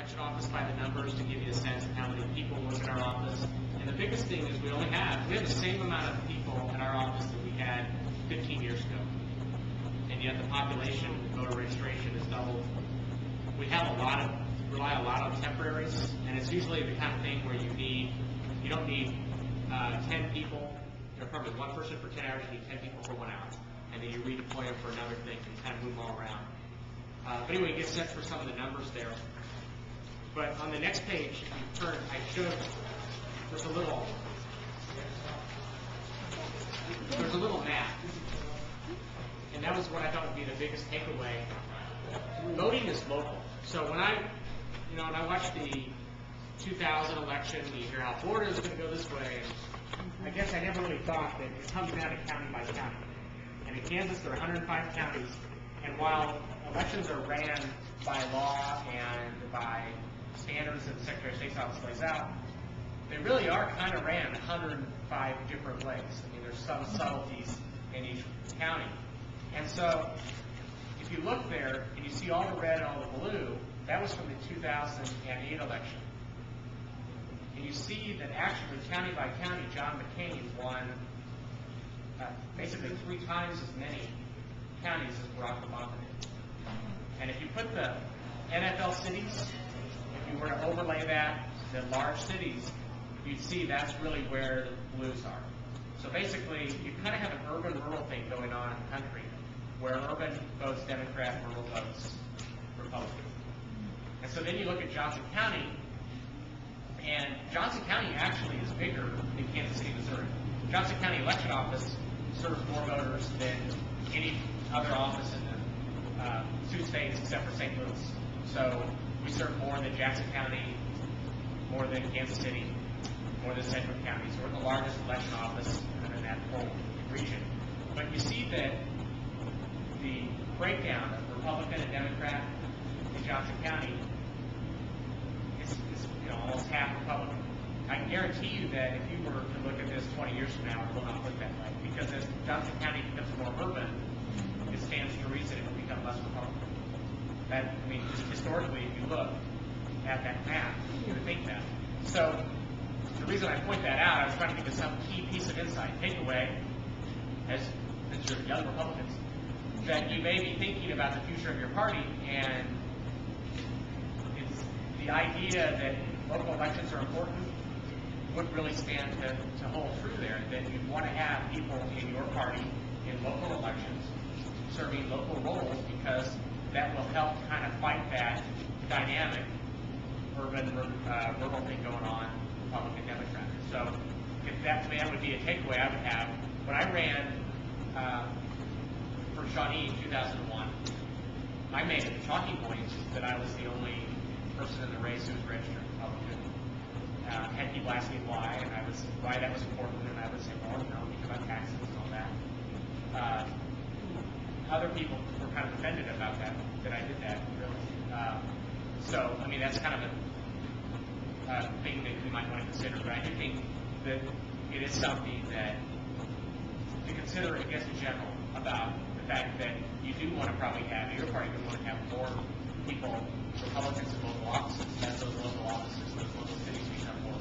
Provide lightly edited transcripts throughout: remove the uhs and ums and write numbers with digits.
election office by the numbers to give you a sense of how many people work in our office. And the biggest thing is we have the same amount of people in our office that we had 15 years ago. And yet the population with voter registration has doubled. We have rely a lot on temporaries, and it's usually the kind of thing where you don't need 10 people, or probably one person for 10 hours, you need 10 people for 1 hour. And then you redeploy them for another thing and kind of move them all around. But anyway, it gets set for some of the numbers there. But on the next page, if you turn, I showed there's a little map. And that was what I thought would be the biggest takeaway. Voting is local. So when I watched the 2000 election, you hear how Florida is going to go this way. And I guess I never really thought that it comes down to county by county. And in Kansas, there are 105 counties. And while elections are ran by law and by standards that the Secretary of State's office lays out, they really are kind of ran 105 different ways. I mean, there's some subtleties in each county. And so, if you look there and you see all the red and all the blue, that was from the 2008 election. And you see that actually, county by county, John McCain won basically 3 times as many counties as Barack Obama did. And if you put the NFL cities, if you were to overlay that, the large cities, you'd see that's really where the blues are. So basically, you kind of have an urban-rural thing going on in the country, where urban votes Democrat, rural votes Republican. And so then you look at Johnson County, and Johnson County actually is bigger than Kansas City, Missouri. Johnson County election office serves more voters than any other office in the 2 states except for St. Louis. So we serve more than Jackson County, more than Kansas City, more than Central County. So we're the largest election office in that whole region. But you see that the breakdown of Republican and Democrat in Johnson County is almost half Republican. I can guarantee you that if you were to look at this 20 years from now, it will not look that way. Because as Johnson County becomes more urban, it stands to reason it will become less Republican. Just historically, if you look at that map, you would think that. So the reason I point that out, I was trying to give you some key piece of insight, takeaway, as you're young Republicans, that you may be thinking about the future of your party, and it's the idea that local elections are important would really stand to hold true there, that you want to have people in your party in local elections serving local roles, because that will help kind of fight that dynamic urban rural thing going on, Republican, Democrat. So if that would be a takeaway I would have. When I ran for Shawnee in 2001, my main talking point is that I was the only person in the race who was registered Republican. Had people ask me why, and why that was important, and I would say, well, because about taxes and all that. Other people were kind of offended about that I did that, really. So, that's kind of a thing that we might want to consider, but I do think that it is something that to consider, I guess, in general, about the fact that you do want to probably have, your party would want to have more people, Republicans in local offices, as those local offices, those local cities become more.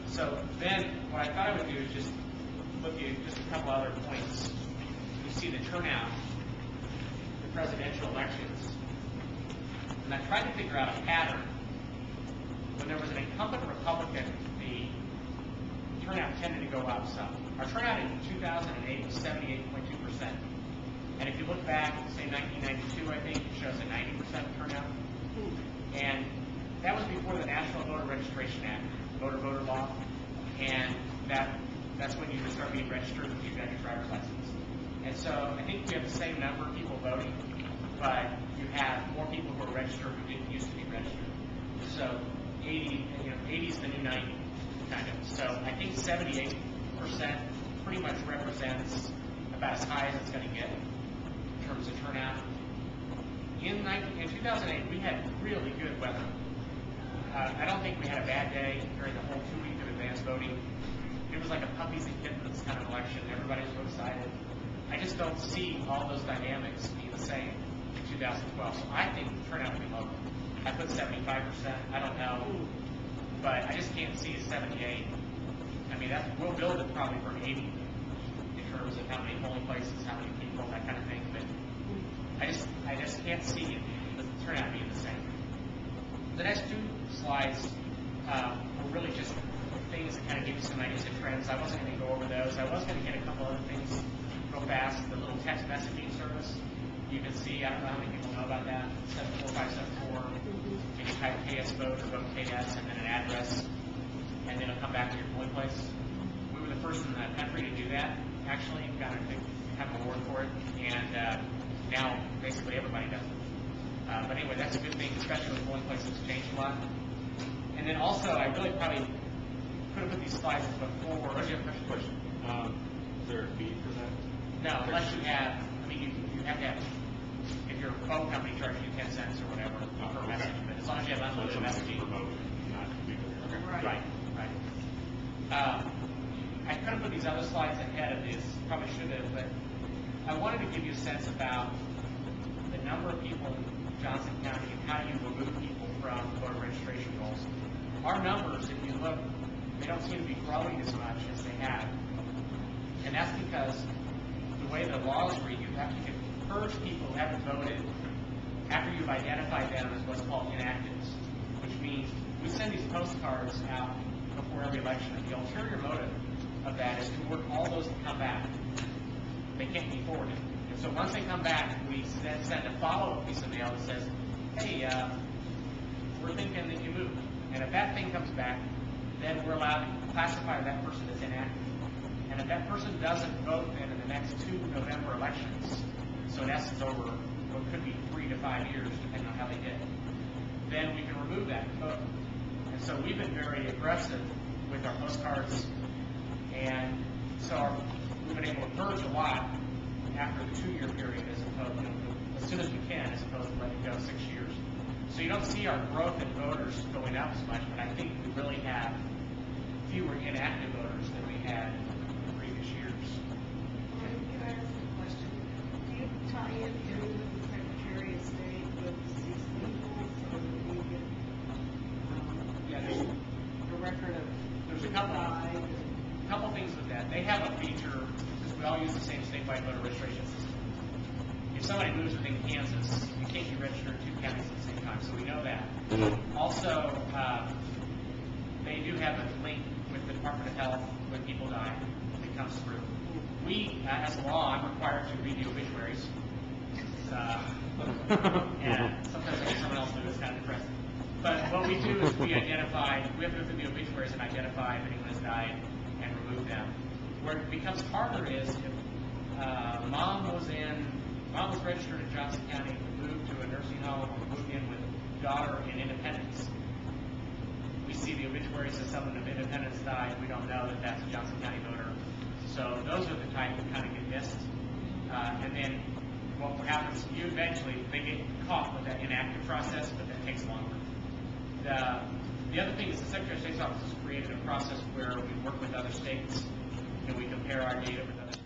So then, what I thought I would do is just look at just a couple other points. You see the turnout in the presidential elections. And I tried to figure out a pattern. When there was an incumbent Republican, the turnout tended to go up some. Our turnout in 2008 was 78.2%. And if you look back, say 1992, I think, it shows a 90% turnout. And that was before the National Voter Registration Act, voter law. And that's when you would start being registered when you got your driver's license. And so I think we have the same number of people voting, but you have more people who are registered who didn't used to be registered. So 80 is the new 90, kind of. So I think 78% pretty much represents about as high as it's going to get in terms of turnout. In 2008, we had really good weather. I don't think we had a bad day during the whole 2 weeks of advance voting. It was like a puppies and kittens kind of election. Everybody was so excited. I just don't see all those dynamics being the same in 2012. So I think the turnout will be lower. I put 75%. I don't know, but I just can't see a 78. I mean, we'll build it probably for 80 in terms of how many polling places, how many people, that kind of thing. But I just can't see it the turnout being the same. The next two slides were really just things that kind of give you some ideas of trends. I wasn't going to go over those. I was going to get a couple other things real fast. The little text messaging service. You can see, I don't know how many people know about that, 74574. And you type KS vote or vote KS and then an address, and then it'll come back to your polling place. We were the first in the country to do that, actually. Got a big kind of award for it, and now basically everybody does it. But anyway, that's a good thing, especially with polling places changed a lot. And then also, I really probably could have put these slides before. I have a question. Is there a fee for that? No, unless you have, I mean, you have to have, if your phone company charges you 10 cents or whatever per message, but as long as you have unlimited messaging. Right. I could have put these other slides ahead of this, probably should have, but I wanted to give you a sense about the number of people in Johnson County and how you remove people from voter registration rolls. Our numbers, if you look, they don't seem to be growing as much as they have. And that's because the way the laws read, you have to purge people who haven't voted after you've identified them as what's called inactives, which means we send these postcards out before every election, and the ulterior motive of that is to work all those to come back. They can't be forwarded. And so once they come back, we then send a follow-up piece of mail that says, hey, we're thinking that you moved. And if that thing comes back, then we're allowed to classify that person as inactive. And if that person doesn't vote then in the next 2 November elections, so in essence over what could be 3 to 5 years, depending on how they did, then we can remove that vote. And so we've been very aggressive with our postcards, and so we've been able to purge a lot after the 2-year period as opposed, as soon as we can, as opposed to letting it go 6 years. So you don't see our growth in voters going up as much, but I think we really have fewer inactive voters than we had in previous years. Can I ask a question? Do you tie in with the Secretary of State with these labels, or do you get a record of There's a couple things with that. They have a feature, because we all use the same statewide voter registration system. If somebody moves within Kansas, you can't be registered in 2 counties at the same time, so we know that. Also, they do have a link with the Department of Health when people die. It comes through. We, as a law, I'm required to read the obituaries. And sometimes I get someone else do it. It's kind of depressing. But what we do is we have to go through the obituaries and identify if anyone has died and remove them. Where it becomes harder is if mom was registered in Johnson County, moved to a nursing home, or moved in with daughter in Independence. We see the obituary says someone of Independence died. We don't know that that's a Johnson County voter. So those are the type that kind of get missed. And then what happens, you eventually, they get caught with that inactive process, but that takes longer. The other thing is the Secretary of State's office has created a process where we work with other states and we compare our data with other states.